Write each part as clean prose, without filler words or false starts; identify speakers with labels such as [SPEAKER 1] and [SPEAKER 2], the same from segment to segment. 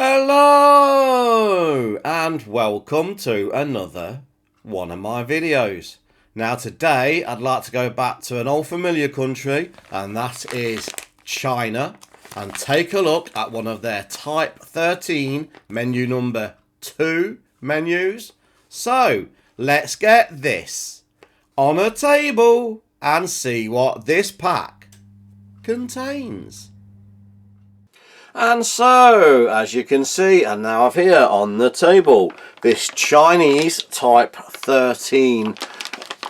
[SPEAKER 1] Hello and welcome to another one of my videos. Now today I'd like to go back to an old familiar country, and that is China, and take a look at one of their type 13 menu number 2 menus. So let's get this on a table and see what this pack contains. And so, as you can see, and now I've here on the table, this Chinese type 13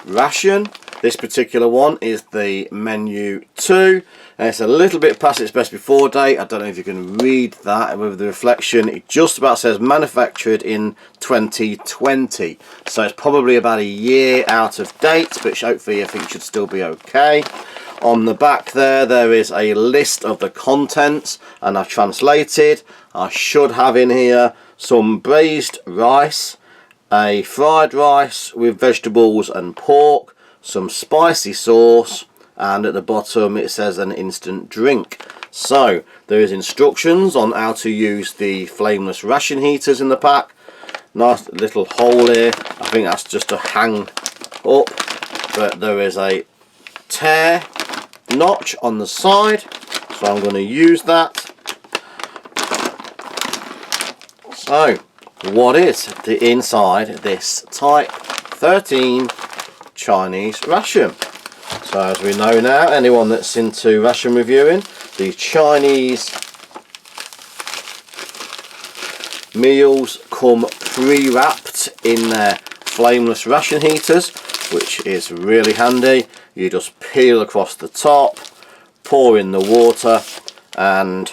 [SPEAKER 1] ration. This particular one is the menu 2, and it's a little bit past its best before date. I don't know if you can read that with the reflection. It just about says manufactured in 2020, so it's probably about a year out of date, but hopefully I think it should still be okay. On the back there is a list of the contents, and I've translated. I should have in here some braised rice, a fried rice with vegetables and pork, some spicy sauce, and at the bottom it says an instant drink. So there is instructions on how to use the flameless ration heaters in the pack. Nice little hole here. I think that's just to hang up, but there is a tear notch on the side, so I'm going to use that. So what is the inside this type 13 Chinese ration? So as we know now, anyone that's into ration reviewing, the Chinese meals come pre-wrapped in their flameless ration heaters, which is really handy. You just peel across the top, pour in the water, and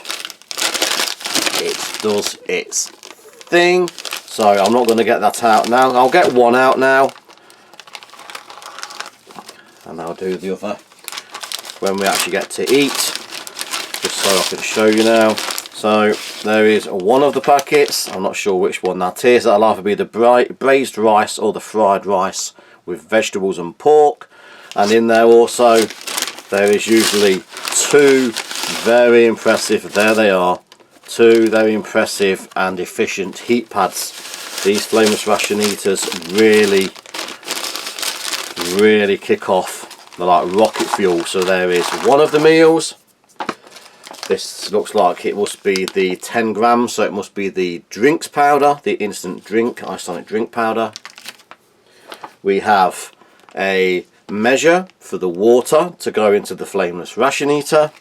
[SPEAKER 1] it does its thing. So I'm not going to get that out now. I'll get one out now, and I'll do the other when we actually get to eat, just so I can show you now. So there is one of the packets. I'm not sure which one that is. That'll either be the braised rice or the fried rice with vegetables and pork. And in there also there is usually two very impressive, there they are, two very impressive and efficient heat pads. These flameless ration heaters really kick off. They're like rocket fuel. So there is one of the meals. This looks like it must be the 10 grams, so it must be the drinks powder, the instant drink, isonic drink powder. We have a measure for the water to go into the flameless ration heater.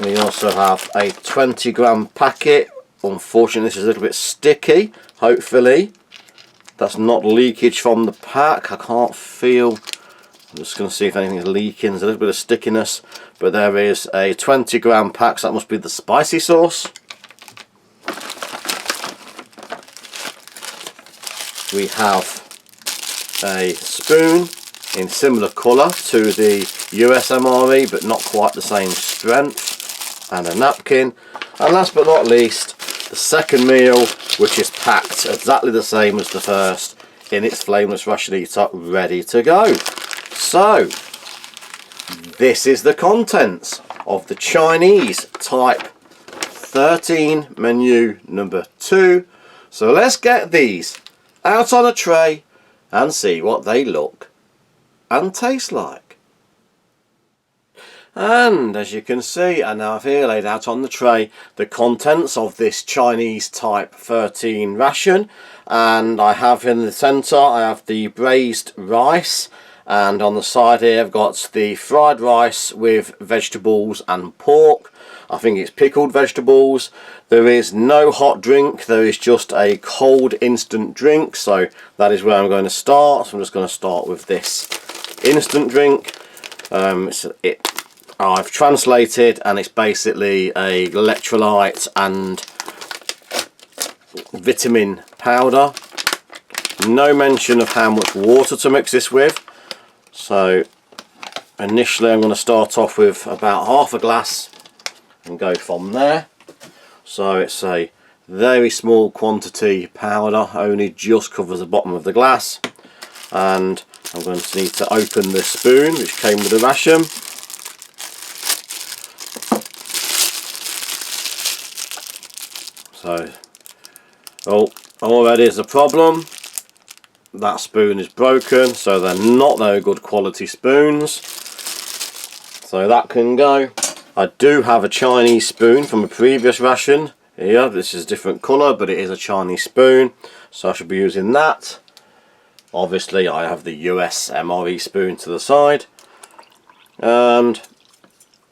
[SPEAKER 1] We also have a 20 gram packet. Unfortunately this is a little bit sticky. Hopefully that's not leakage from the pack. I can't feel. I'm just going to see if anything is leaking. There's a little bit of stickiness, but there is a 20 gram pack, so that must be the spicy sauce. We have a spoon in similar colour to the US MRE, but not quite the same strength, and a napkin. And last but not least, the second meal, which is packed exactly the same as the first in its flameless ration heater, ready to go. So this is the contents of the Chinese type 13 menu number 2. So let's get these out on a tray and see what they look and taste like. And as you can see, I now have here laid out on the tray the contents of this Chinese type 13 ration, and I have in the centre I have the braised rice, and on the side here I've got the fried rice with vegetables and pork. I think it's pickled vegetables. There is no hot drink, there is just a cold instant drink, so that is where I'm going to start. So I'm just going to start with this instant drink. I've translated, and it's basically a electrolyte and vitamin powder. No mention of how much water to mix this with. So initially I'm going to start off with about half a glass and go from there. So it's a very small quantity powder, only just covers the bottom of the glass, and I'm going to need to open the spoon which came with the ration. So, oh, already is a problem. That spoon is broken, so they're not very good quality spoons. So that can go. I do have a Chinese spoon from a previous ration. Here, this is a different colour, but it is a Chinese spoon, so I should be using that. Obviously, I have the US MRE spoon to the side, and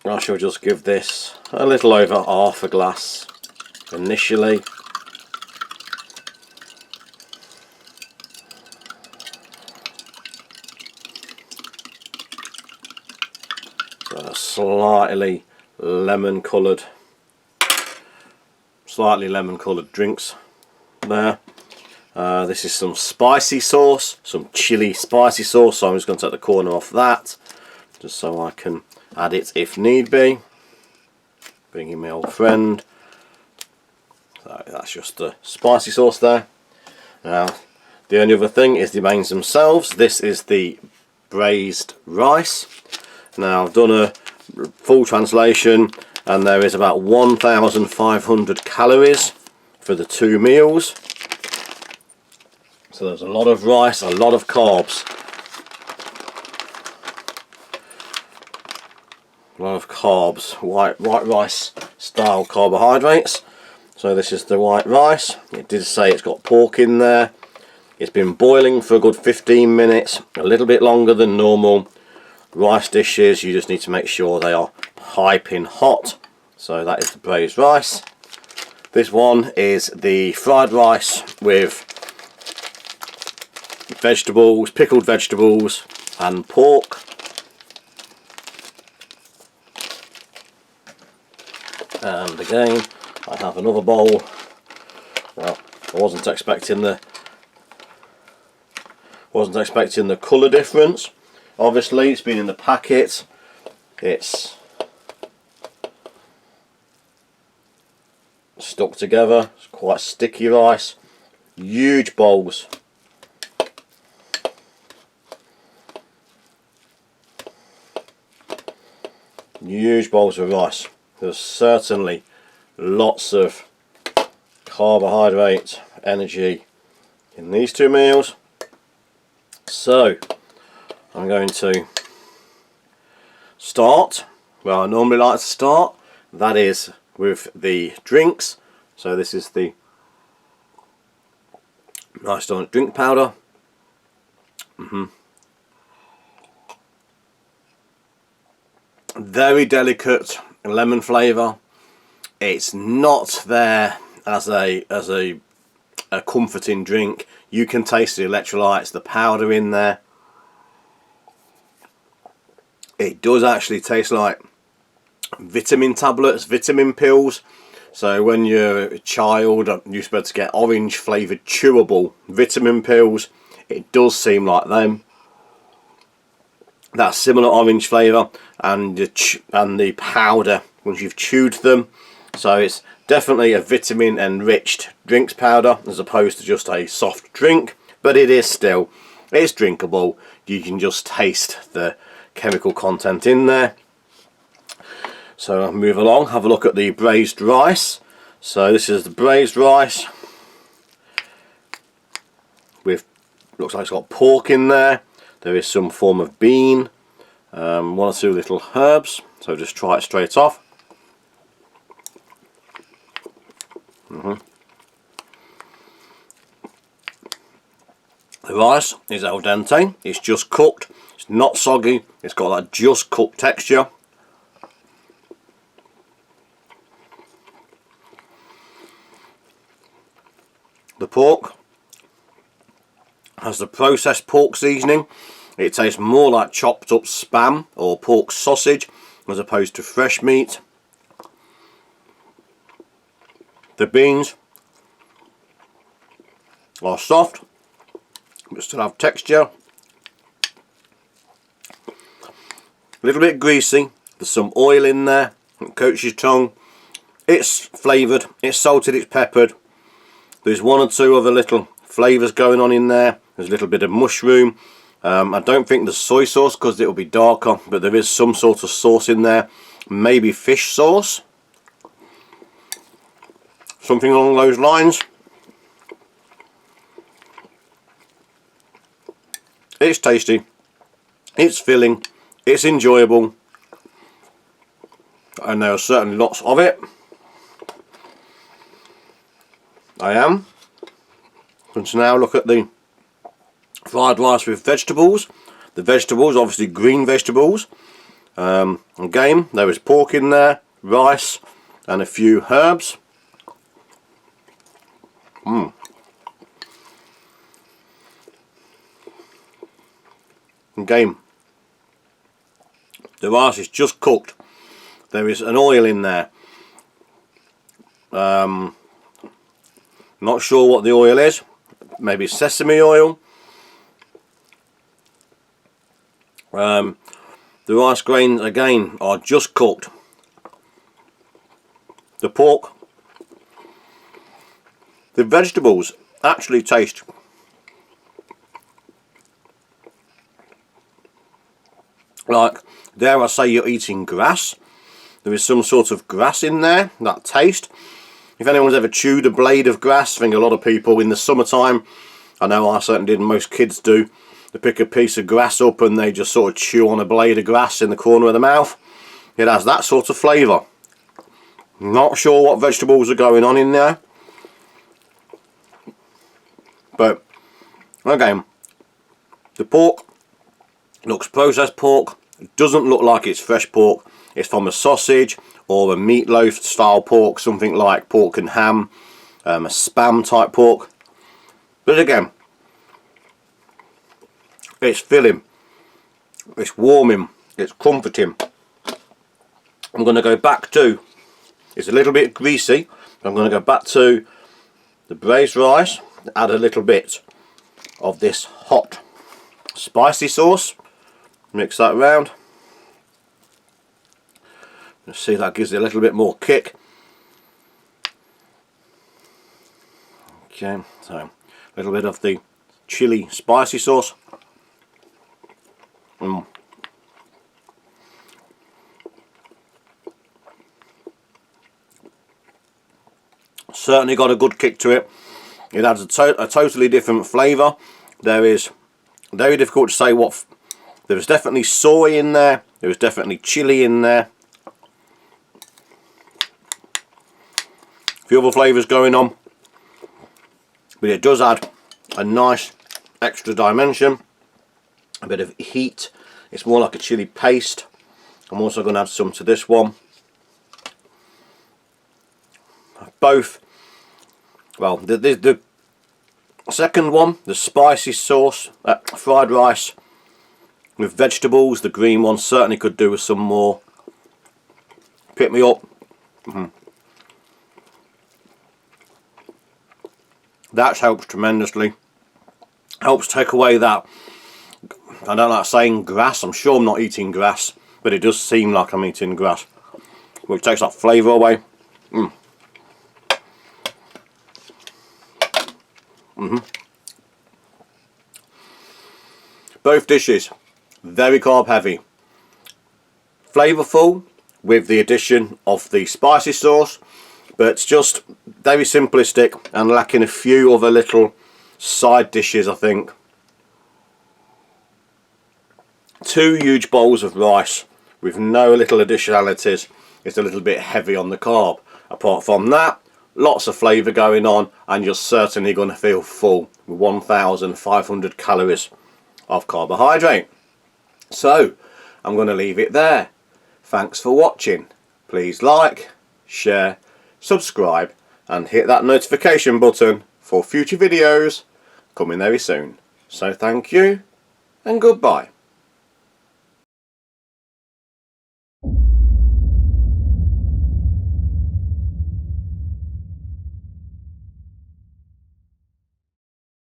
[SPEAKER 1] I shall just give this a little over half a glass initially. Slightly lemon coloured drinks there. This is some spicy sauce, some chili spicy sauce, so I'm just going to take the corner off that just so I can add it if need be. Bringing my old friend. So that's just the spicy sauce there. Now the only other thing is the mains themselves. This is the braised rice. Now I've done a full translation, and there is about 1,500 calories for the 2 meals. So there's a lot of rice, a lot of carbs. A lot of carbs, white rice style carbohydrates. So this is the white rice. It did say it's got pork in there. It's been boiling for a good 15 minutes, a little bit longer than normal. Rice dishes, you just need to make sure they are piping hot. So that is the braised rice. This one is the fried rice with vegetables, pickled vegetables and pork. And again, I have another bowl. Well, I wasn't expecting the colour difference. Obviously, it's been in the packet. It's stuck together. It's quite sticky rice. Huge bowls. Huge bowls of rice. There's certainly lots of carbohydrate, energy in these 2 meals. So I'm going to start where I normally like to start. That is with the drinks. So this is the nice drink powder. Very delicate lemon flavour. It's not there as a comforting drink. You can taste the electrolytes, the powder in there. It does actually taste like vitamin tablets, vitamin pills. So when you're a child, you're supposed to get orange flavoured chewable vitamin pills. It does seem like them. That similar orange flavour and the powder once you've chewed them. So it's definitely a vitamin enriched drinks powder as opposed to just a soft drink. But it is still, it's drinkable. You can just taste the chemical content in there. So I'll move along, have a look at the braised rice. So this is the braised rice with, looks like it's got pork in there. There is some form of bean, 1 or 2 little herbs. So just try it straight off. The rice is al dente. It's just cooked. It's not soggy. It's got that just cooked texture. The pork has the processed pork seasoning. It tastes more like chopped up spam or pork sausage as opposed to fresh meat. The beans are soft but still have texture. A little bit greasy. There's some oil in there. It coats your tongue. It's flavoured. It's salted. It's peppered. There's 1 or 2 other little flavours going on in there. There's a little bit of mushroom. I don't think there's soy sauce because it will be darker, but there is some sort of sauce in there. Maybe fish sauce.
[SPEAKER 2] something along those lines. It's tasty, it's filling, it's enjoyable, and there are certainly lots of it. I am going to now look at the fried rice with vegetables. The vegetables, obviously green vegetables. Again, there is pork in there, rice, and a few herbs. Again, the rice is just cooked. There is an oil in there. Not sure what the oil is. Maybe sesame oil. The rice grains again are just cooked. The pork, the vegetables actually taste like, dare I say, you're eating grass. There is some sort of grass in there, that taste. If anyone's ever chewed a blade of grass, I think a lot of people in the summertime, I know I certainly did and most kids do, they pick a piece of grass up and they just sort of chew on a blade of grass in the corner of the mouth. It has that sort of flavour. Not sure what vegetables are going on in there. But, again, the pork looks processed pork. It doesn't look like it's fresh pork. It's from a sausage or a meatloaf style pork, something like pork and ham, a spam type pork. But again, it's filling, it's warming, it's comforting. I'm going to go back to, it's a little bit greasy, I'm going to go back to the braised rice, add a little bit of this hot spicy sauce, mix that around. You see, that gives it a little bit more kick. Okay, so a little bit of the chili spicy sauce. Certainly got a good kick to it. It adds a totally different flavour. There is, very difficult to say what, there is definitely soy in there, there is definitely chili in there. A few other flavours going on, but it does add a nice extra dimension, a bit of heat. It's more like a chili paste. I'm also going to add some to this one. Both, well, the second one, the spicy sauce, fried rice with vegetables, the green one certainly could do with some more. Pick me up. That helps tremendously. Helps take away that, I don't like saying grass, I'm sure I'm not eating grass, but it does seem like I'm eating grass, which takes that flavour away. Both dishes very carb heavy, flavourful with the addition of the spicy sauce, but it's just very simplistic and lacking a few other little side dishes, I think. 2 huge bowls of rice with no little additionalities. It's a little bit heavy on the carb. Apart from that, lots of flavour going on, and you're certainly going to feel full with 1,500 calories of carbohydrate. So, I'm going to leave it there. Thanks for watching. Please like, share, subscribe, and hit that notification button for future videos coming very soon. So thank you and goodbye.